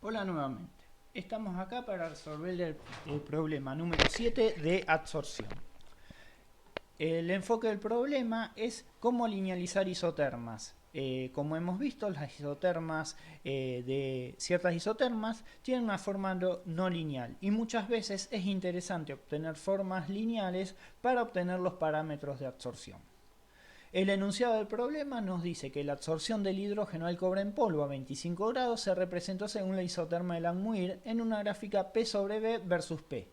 Hola nuevamente. Estamos acá para resolver el problema número 7 de absorción. El enfoque del problema es cómo linealizar isotermas. Como hemos visto, las isotermas de ciertas isotermas tienen una forma no lineal y muchas veces es interesante obtener formas lineales para obtener los parámetros de absorción. El enunciado del problema nos dice que la absorción del hidrógeno al cobre en polvo a 25 grados se representó según la isoterma de Langmuir en una gráfica P sobre B versus P.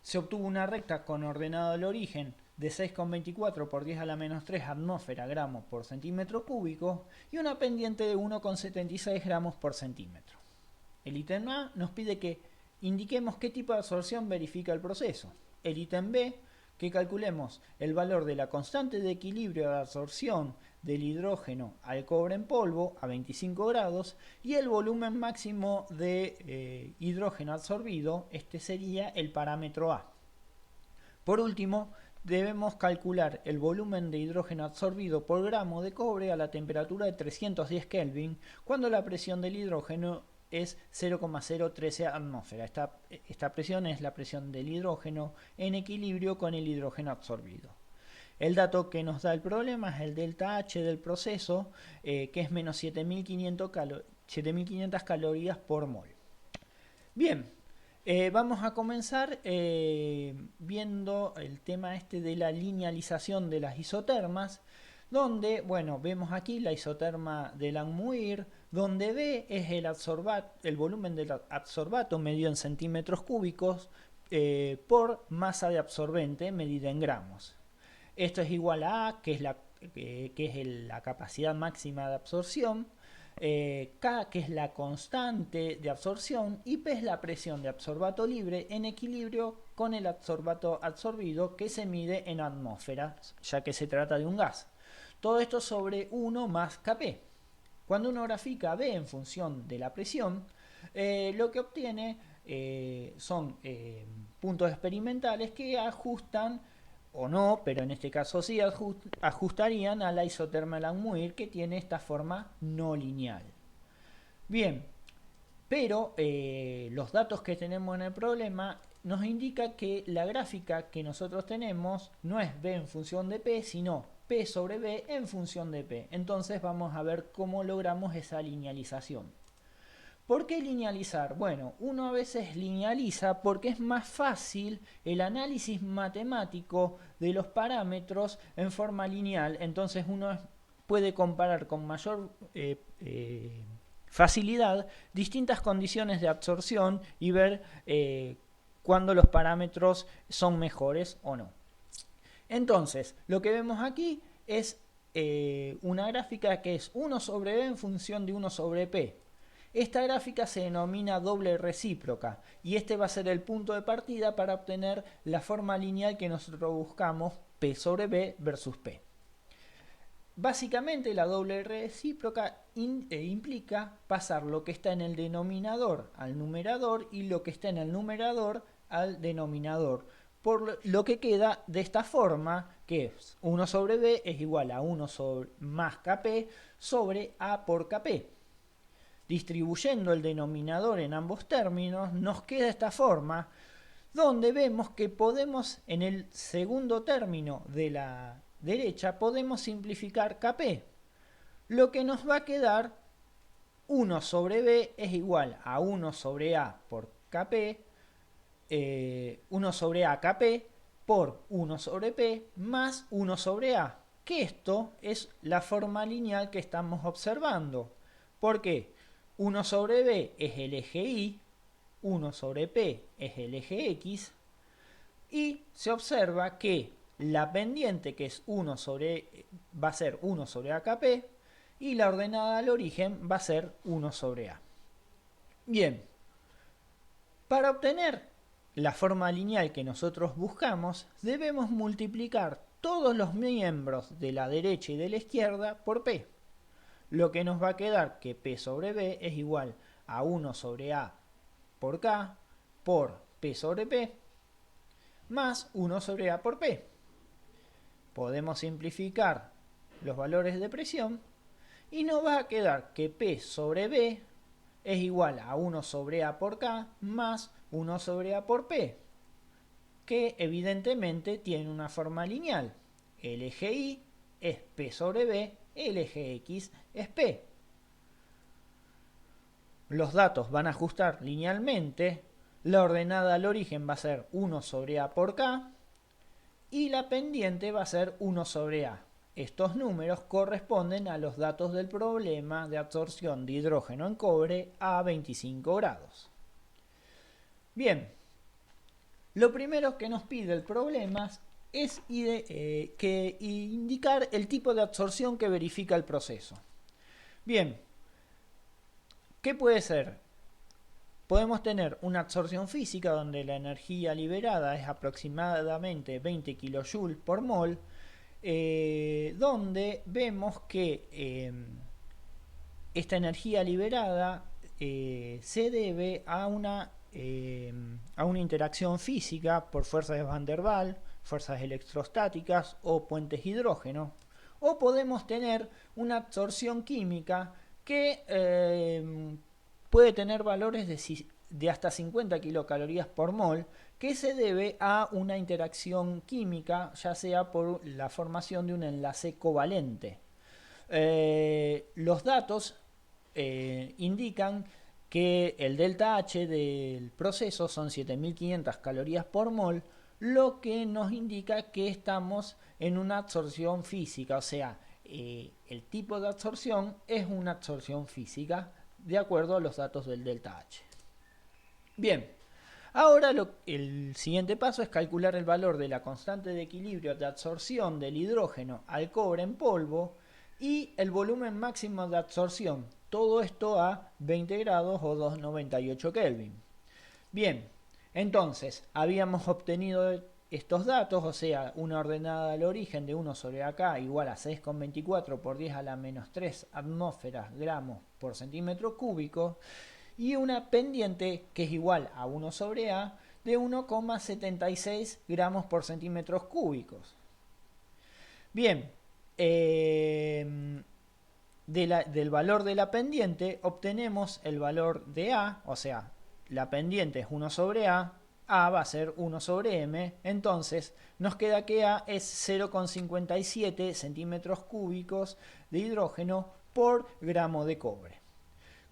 Se obtuvo una recta con ordenado del origen de 6,24 por 10 a la menos 3 atmósfera gramos por centímetro cúbico y una pendiente de 1,76 gramos por centímetro. El ítem A nos pide que indiquemos qué tipo de absorción verifica el proceso. El ítem B, que calculemos el valor de la constante de equilibrio de absorción del hidrógeno al cobre en polvo a 25 grados y el volumen máximo de hidrógeno absorbido, este sería el parámetro A. Por último, debemos calcular el volumen de hidrógeno absorbido por gramo de cobre a la temperatura de 310 Kelvin cuando la presión del hidrógeno es 0,013 atmósfera. Esta presión es la presión del hidrógeno en equilibrio con el hidrógeno absorbido. El dato que nos da el problema es el delta H del proceso, que es menos 7500 calorías por mol. Bien, vamos a comenzar viendo el tema este de la linealización de las isotermas, donde, bueno, vemos aquí la isoterma de Langmuir, donde B es el volumen del absorbato medido en centímetros cúbicos por masa de absorbente medida en gramos. Esto es igual a A, que es la capacidad máxima de absorción, K, que es la constante de absorción, y P es la presión de absorbato libre en equilibrio con el absorbato absorbido, que se mide en atmósferas, ya que se trata de un gas. Todo esto sobre 1 más Kp. Cuando uno grafica B en función de la presión, lo que obtiene son puntos experimentales que ajustan o no, pero en este caso sí ajustarían a la isoterma de Langmuir, que tiene esta forma no lineal. Bien, pero los datos que tenemos en el problema nos indica que la gráfica que nosotros tenemos no es B en función de P, sino P sobre B en función de P. Entonces vamos a ver cómo logramos esa linealización. ¿Por qué linealizar? Bueno, uno a veces linealiza porque es más fácil el análisis matemático de los parámetros en forma lineal, entonces uno puede comparar con mayor facilidad distintas condiciones de absorción y ver cuándo los parámetros son mejores o no. Entonces, lo que vemos aquí es una gráfica que es 1 sobre B en función de 1 sobre P. Esta gráfica se denomina doble recíproca y este va a ser el punto de partida para obtener la forma lineal que nosotros buscamos, P sobre B versus P. Básicamente la doble recíproca implica pasar lo que está en el denominador al numerador y lo que está en el numerador al denominador, por lo que queda de esta forma, que es 1 sobre B es igual a 1 sobre más Kp sobre A por Kp. Distribuyendo el denominador en ambos términos, nos queda esta forma, donde vemos que podemos, en el segundo término de la derecha, podemos simplificar Kp. Lo que nos va a quedar 1 sobre B es igual a 1 sobre A por Kp, 1 sobre A Kp por 1 sobre P más 1 sobre A, que esto es la forma lineal que estamos observando. ¿Por qué? 1 sobre B es el eje Y, 1 sobre P es el eje X, y se observa que la pendiente, que es 1 sobre, va a ser 1 sobre AKP, y la ordenada al origen va a ser 1 sobre A. Bien, para obtener la forma lineal que nosotros buscamos, debemos multiplicar todos los miembros de la derecha y de la izquierda por P. Lo que nos va a quedar que P sobre B es igual a 1 sobre A por K por P sobre P más 1 sobre A por P. Podemos simplificar los valores de presión y nos va a quedar que P sobre B es igual a 1 sobre A por K más 1 sobre A por P, que evidentemente tiene una forma lineal. El eje Y es P sobre B, el eje X es P. Los datos van a ajustar linealmente, la ordenada al origen va a ser 1 sobre A por K y la pendiente va a ser 1 sobre A. Estos números corresponden a los datos del problema de absorción de hidrógeno en cobre a 25 grados. Bien, lo primero que nos pide el problema es indicar el tipo de absorción que verifica el proceso. Bien, ¿qué puede ser? Podemos tener una absorción física donde la energía liberada es aproximadamente 20 kJ por mol, donde vemos que esta energía liberada se debe a una interacción física por fuerzas de Van der Waals, fuerzas electrostáticas o puentes hidrógeno. O podemos tener una absorción química que puede tener valores de hasta 50 kilocalorías por mol, que se debe a una interacción química, ya sea por la formación de un enlace covalente. Los datos indican que el delta H del proceso son 7500 calorías por mol, lo que nos indica que estamos en una absorción física, o sea, el tipo de absorción es una absorción física de acuerdo a los datos del delta H. Bien, ahora el siguiente paso es calcular el valor de la constante de equilibrio de absorción del hidrógeno al cobre en polvo y el volumen máximo de absorción. Todo esto a 20 grados o 298 Kelvin. Bien, entonces habíamos obtenido estos datos, o sea, una ordenada al origen de 1 sobre AK igual a 6,24 por 10 a la menos 3 atmósferas gramos por centímetro cúbico, y una pendiente que es igual a 1 sobre A de 1,76 gramos por centímetros cúbicos. Bien, del valor de la pendiente obtenemos el valor de A, o sea, la pendiente es 1 sobre A va a ser 1 sobre M, entonces nos queda que A es 0,57 centímetros cúbicos de hidrógeno por gramo de cobre.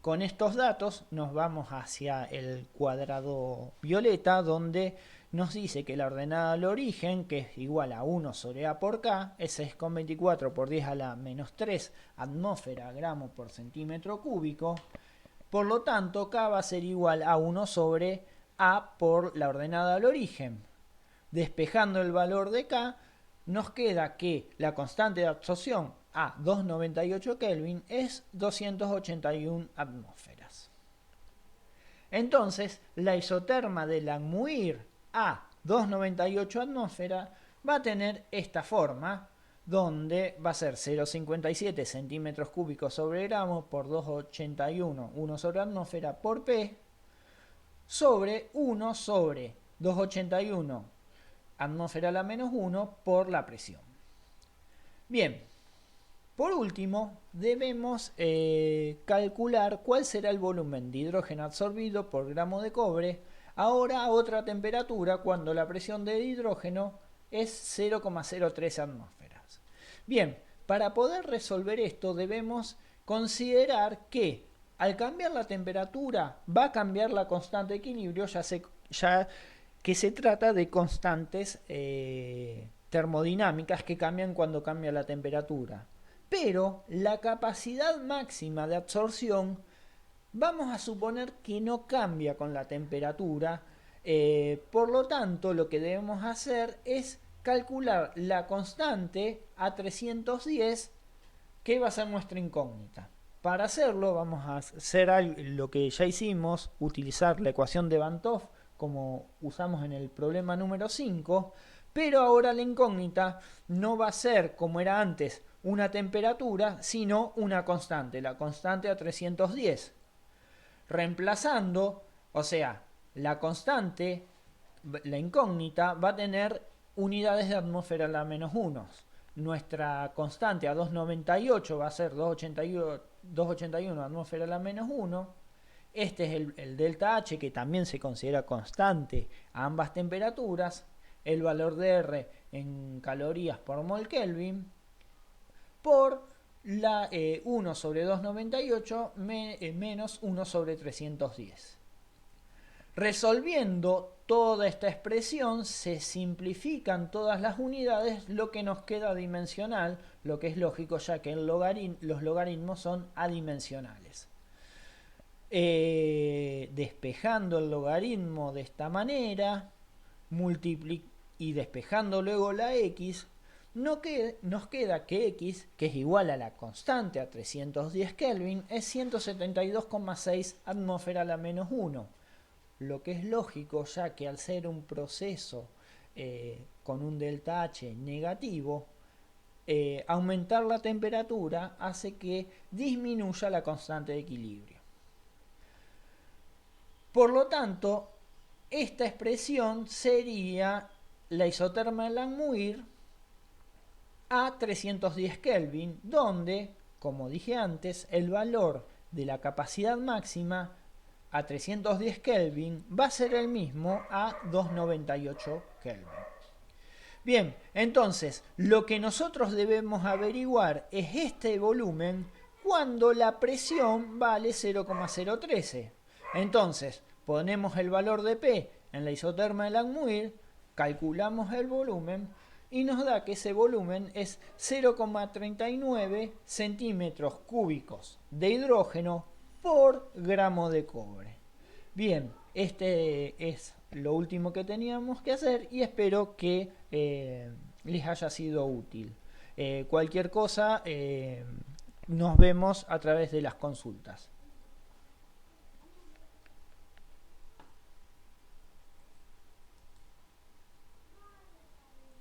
Con estos datos nos vamos hacia el cuadrado violeta, donde nos dice que la ordenada al origen, que es igual a 1 sobre A por K, es 6,24 por 10 a la menos 3 atmósfera gramos por centímetro cúbico. Por lo tanto, K va a ser igual a 1 sobre A por la ordenada al origen. Despejando el valor de K, nos queda que la constante de absorción a 298 Kelvin es 281 atmósferas. Entonces, la isoterma del Langmuir a 298 atmósferas va a tener esta forma, donde va a ser 0,57 centímetros cúbicos sobre gramo por 281, 1 sobre atmósfera por P, sobre 1 sobre 281 atmósfera a la menos 1 por la presión. Bien, por último, debemos calcular cuál será el volumen de hidrógeno absorbido por gramo de cobre ahora a otra temperatura cuando la presión del hidrógeno es 0,03 atmósferas. Bien, para poder resolver esto debemos considerar que al cambiar la temperatura va a cambiar la constante de equilibrio, ya que se trata de constantes termodinámicas que cambian cuando cambia la temperatura. Pero la capacidad máxima de absorción vamos a suponer que no cambia con la temperatura, por lo tanto lo que debemos hacer es calcular la constante a 310, que va a ser nuestra incógnita. Para hacer vamos a hacer lo que ya hicimos, utilizar la ecuación de Van 't Hoff como usamos en el problema número 5, pero ahora la incógnita no va a ser como era antes una temperatura, sino una constante, la constante a 310. Reemplazando, o sea, la constante, la incógnita, va a tener unidades de atmósfera a la menos 1. Nuestra constante a 298 va a ser 281 atmósfera a la menos 1. Este es el delta H, que también se considera constante a ambas temperaturas, el valor de R en calorías por mol Kelvin, por la 1 sobre 298 menos 1 sobre 310. Resolviendo toda esta expresión se simplifican todas las unidades, lo que nos queda dimensional, lo que es lógico ya que los logaritmos son adimensionales. Despejando el logaritmo de esta manera y despejando luego la x, nos queda que x, que es igual a la constante a 310 Kelvin, es 172,6 atmósfera a la menos 1. Lo que es lógico, ya que al ser un proceso con un delta H negativo, aumentar la temperatura hace que disminuya la constante de equilibrio. Por lo tanto, esta expresión sería la isoterma de Langmuir a 310 Kelvin, donde, como dije antes, el valor de la capacidad máxima a 310 Kelvin va a ser el mismo a 298 Kelvin. Bien, entonces, lo que nosotros debemos averiguar es este volumen cuando la presión vale 0,013. Entonces, ponemos el valor de P en la isoterma de Langmuir, calculamos el volumen y nos da que ese volumen es 0,39 centímetros cúbicos de hidrógeno por gramo de cobre. Bien, este es lo último que teníamos que hacer y espero que les haya sido útil. Cualquier cosa, nos vemos a través de las consultas.